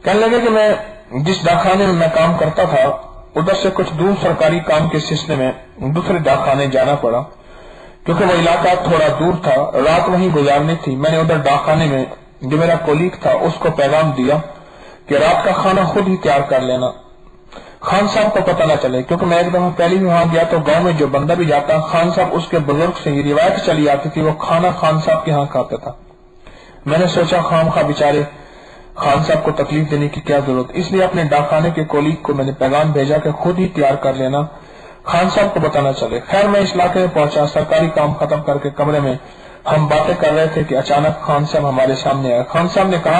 कहने लगे कि मैं जिस डाकखाने में मैं काम करता था उधर से कुछ दूर सरकारी काम के सिलसिले में दूसरे डाकखाने जाना पड़ा, क्योंकि वो इलाका थोड़ा दूर था, रात वहीं गुजारनी थी। मैंने उधर डाकखाने में जो मेरा कोलीग था उसको पैगाम दिया कि रात का खाना खुद ही तैयार कर लेना, खान साहब को पता न चले, क्योंकि मैं एक दफा पहले भी वहां गया तो गांव में जो बंदा भी जाता खान साहब उसके बुजुर्ग से ही रिवायत चली आती थी वो खाना खान साहब के यहाँ खाता था। मैंने सोचा खामखा बेचारे खान साहब को तकलीफ देने की क्या जरूरत, इसलिए अपने डाकखाने के कोलीग को मैंने पैगाम भेजा कि खुद ही तैयार कर लेना, खान साहब को बताना चले। खैर मैं इस इलाके में पहुंचा, सरकारी काम खत्म करके कमरे में हम बातें कर रहे थे कि अचानक खान साहब हमारे सामने आए। खान साहब ने कहा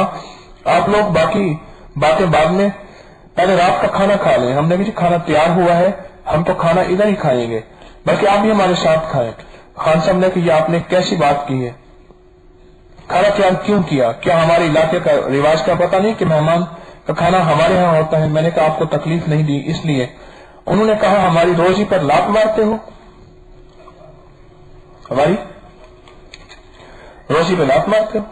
आप लोग बाकी बातें बाद में, पहले रात का खाना खा लें। हमने कहा जी खाना तैयार हुआ है, हम तो खाना इधर ही खाएंगे, बल्कि आप भी हमारे साथ खाएं। खान साहब ने कहा ये आपने कैसी बात की है, खाना तैयार क्यों किया, क्या हमारे इलाके का रिवाज का पता नहीं कि मेहमान का खाना हमारे यहाँ होता है। मैंने कहा आपको तकलीफ नहीं दी इसलिए। उन्होंने कहा हमारी रोजी पर लात मारते हो, हमारी रोजी पर लात मारते हो।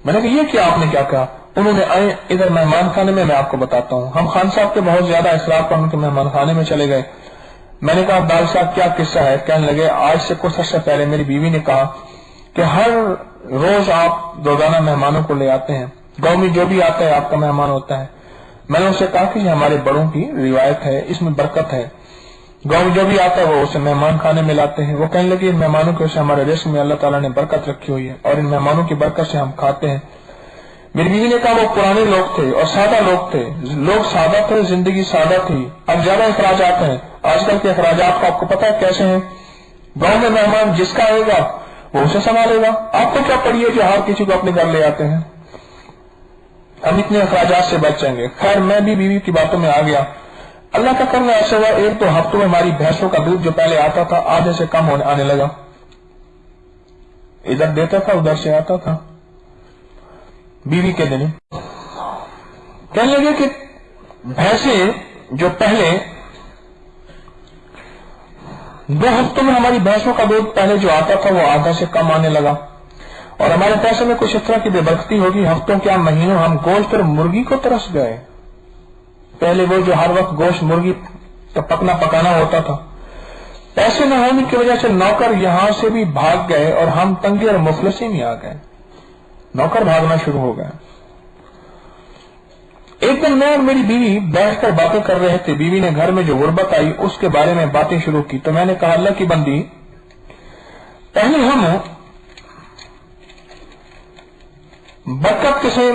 मैंने कहा ये क्या आपने क्या कहा। उन्होंने आए इधर मेहमान खाने में, मैं आपको बताता हूँ। हम खान साहब के बहुत ज्यादा इसराफ पर उनके मेहमान खाने में चले गए। मैंने कहा दाल साहब क्या किस्सा है। कहने लगे आज से कुछ अर्से पहले मेरी बीवी ने कहा कि हर रोज आप रोजाना मेहमानों को ले आते हैं, गांव में जो भी आता है आपका मेहमान होता है। मैंने उनसे कहा कि हमारे बड़ों की रिवायत है, इसमें बरकत है, गांव में जो भी आता है वो उसे मेहमान खाने में लाते हैं। वो कहने लगे इन मेहमानों के उसे हमारे रिस्क में अल्लाह ताला ने बरकत रखी हुई है और इन मेहमानों की बरकत से हम खाते हैं। मेरी बीवी ने कहा वो पुराने लोग थे और सादा लोग थे, लोग सादा थे, जिंदगी सादा थी। अब ज्यादा अखराजात हैं, आजकल के अखराजात का आपको पता है कैसे हैं। गांव में मेहमान जिसका आएगा वो उसे संभालेगा, आपको क्या पड़ी है जो हर किसी को अपने घर ले आते हैं। हम इतने अखराजात से बचेंगे। खैर मैं भी बीवी की बातों में आ गया। अल्लाह का करना ऐसा हुआ एक दो हफ्तों में हमारी भैंसों का दूध जो पहले आता था आधे से कम होने आने लगा। इधर देता था उधर से आता था। बीवी के दिन कहने लगे कि भैंसे जो पहले 2 हफ्तों में हमारी भैंसों का दूध पहले जो आता था वो आधा से कम आने लगा और हमारे पैसे में कुछ इस तरह की बेबरकती होगी, हफ्तों क्या महीनों हम गोश्त और मुर्गी को तरस गए। पहले वो जो हर वक्त गोश्त मुर्गी तो पकना पकाना होता था, पैसे न होने की वजह से नौकर यहां से भी भाग गए और हम तंगी और मुफलसी में आ गए। नौकर भागना शुरू हो गया। एक दिन मैं और मेरी बीवी बैठकर बातें कर रहे थे। बीवी ने घर में जो गुर्बत आई उसके बारे में बातें शुरू की। तो मैंने कहा अल्लाह की बंदी, पहले हम बरकत से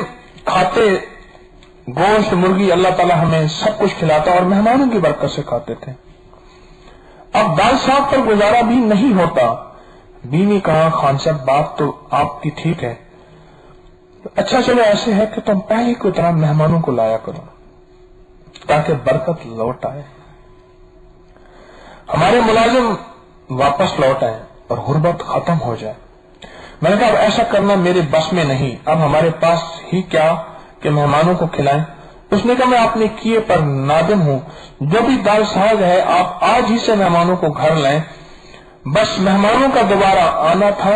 खाते, गोश्त मुर्गी अल्लाह ताला हमें सब कुछ खिलाता और मेहमानों की बरकत से खाते थे। अब दाल साहब पर गुजारा भी नहीं होता। बीवी कहा खान साहब बात तो आपकी ठीक है, अच्छा चलो ऐसे है कि तुम पहले की तरह मेहमानों को लाया करो ताकि बरकत लौट आए, हमारे मुलाजिम वापस लौट आए और गुर्बत खत्म हो जाए। मैंने कहा अब ऐसा करना मेरे बस में नहीं, अब हमारे पास ही क्या कि मेहमानों को खिलाएं। उसने कहा मैं आपने किए पर नादिम हूं, जो भी दाल साहब है आप आज ही से मेहमानों को घर लाएं। बस मेहमानों का दोबारा आना था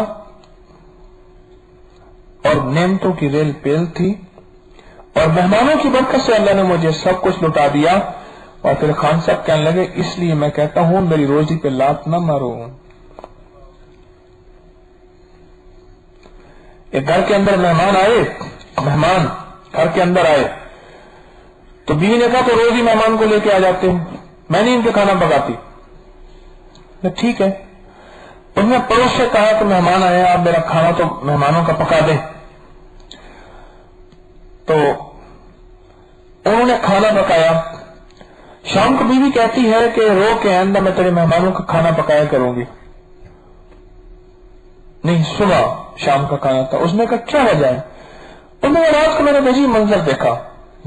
और नेमतों की रेल पेल थी और मेहमानों की बरकत से अल्लाह ने मुझे सब कुछ लुटा दिया। और फिर खान साहब कहने लगे इसलिए मैं कहता हूं मेरी रोजी पे लात न मारो। एक घर के अंदर मेहमान आए, मेहमान घर के अंदर आए तो बीवी ने कहा तो रोज ही मेहमान को लेके आ जाते हैं, मैं नहीं इनके खाना पकाती। ठीक है। उन्होंने पड़ोस से कहा कि मेहमान आए आप मेरा खाना तो मेहमानों का पका दे। तो उन्होंने खाना पकाया। शाम को बीवी कहती है कि रो के अंदर मैं तेरे मेहमानों का खाना पकाया करूंगी। नहीं सुबह शाम का खाना था। उसने कहा क्या वजह है। उन्होंने रात को मैंने अजीब मंजर देखा,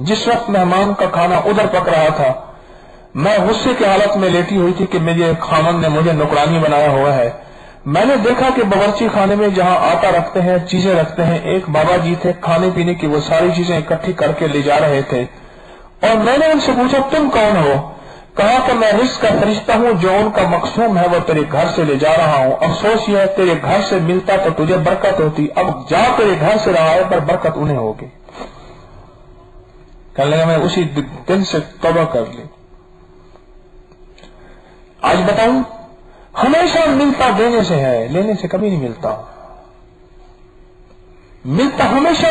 जिस वक्त मेहमान का खाना उधर पक रहा था मैं गुस्से की हालत में लेटी हुई थी कि मेरे खामन ने मुझे नौकरानी बनाया हुआ है। मैंने देखा कि बावर्ची खाने में जहां आटा रखते हैं, चीजें रखते हैं, एक बाबा जी थे खाने पीने की वो सारी चीजें इकट्ठी करके ले जा रहे थे। और मैंने उनसे पूछा तुम कौन हो। کہا کہ میں رزق کا فرشتہ ہوں، جو ان کا مقصوم ہے وہ تیرے گھر سے لے جا رہا ہوں، افسوس یہ ہے تیرے گھر سے ملتا تو تجھے برکت ہوتی، اب جا تیرے گھر سے رہا ہے پر برکت انہیں ہوگی۔ کہنے لگا میں اسی دن سے توبہ کر لی۔ آج بتاؤں، ہمیشہ ملتا دینے سے ہے، لینے سے کبھی نہیں ملتا، ملتا ہمیشہ